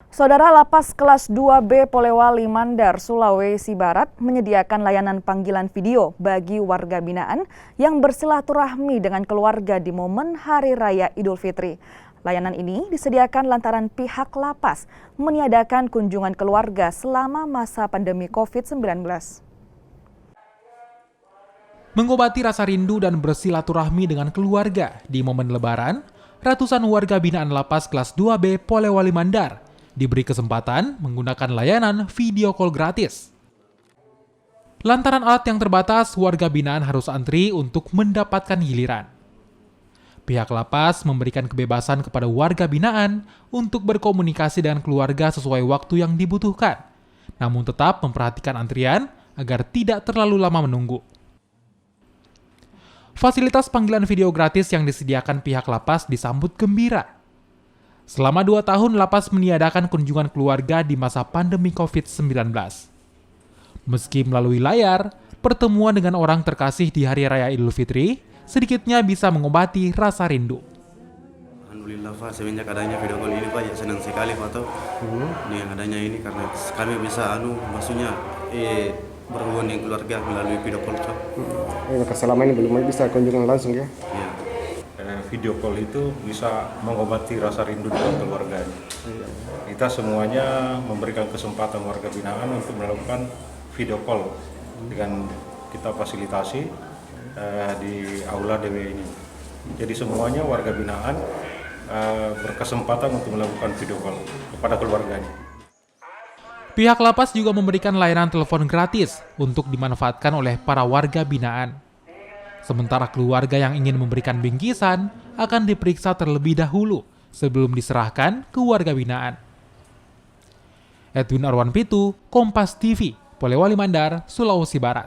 Saudara, Lapas Kelas 2B Polewali Mandar, Sulawesi Barat menyediakan layanan panggilan video bagi warga binaan yang bersilaturahmi dengan keluarga di momen Hari Raya Idul Fitri. Layanan ini disediakan lantaran pihak lapas meniadakan kunjungan keluarga selama masa pandemi COVID-19. Mengobati rasa rindu dan bersilaturahmi dengan keluarga di momen Lebaran, ratusan warga binaan Lapas Kelas 2B Polewali Mandar diberi kesempatan menggunakan layanan video call gratis. Lantaran alat yang terbatas, warga binaan harus antri untuk mendapatkan giliran. Pihak lapas memberikan kebebasan kepada warga binaan untuk berkomunikasi dengan keluarga sesuai waktu yang dibutuhkan, namun tetap memperhatikan antrian agar tidak terlalu lama menunggu. Fasilitas panggilan video gratis yang disediakan pihak lapas disambut gembira. Selama 2 tahun, lapas meniadakan kunjungan keluarga di masa pandemi COVID-19. Meski melalui layar, pertemuan dengan orang terkasih di Hari Raya Idul Fitri sedikitnya bisa mengobati rasa rindu. Alhamdulillah Pak, semenjak adanya video call ini Pak, ya senang sekali Pak tuh. Yang adanya ini karena kami bisa maksudnya berhubungan dengan keluarga melalui video call Pak. Selama ini belum bisa kunjungan langsung ya? Ya. Video call itu bisa mengobati rasa rindu dengan keluarga. Kita semuanya memberikan kesempatan warga binaan untuk melakukan video call dengan kita fasilitasi di aula DW ini. Jadi semuanya warga binaan berkesempatan untuk melakukan video call kepada keluarganya. Pihak lapas juga memberikan layanan telepon gratis untuk dimanfaatkan oleh para warga binaan. Sementara keluarga yang ingin memberikan bingkisan akan diperiksa terlebih dahulu sebelum diserahkan ke warga binaan. Edwin Arwan Pitu, Kompas TV, Polewali Mandar, Sulawesi Barat.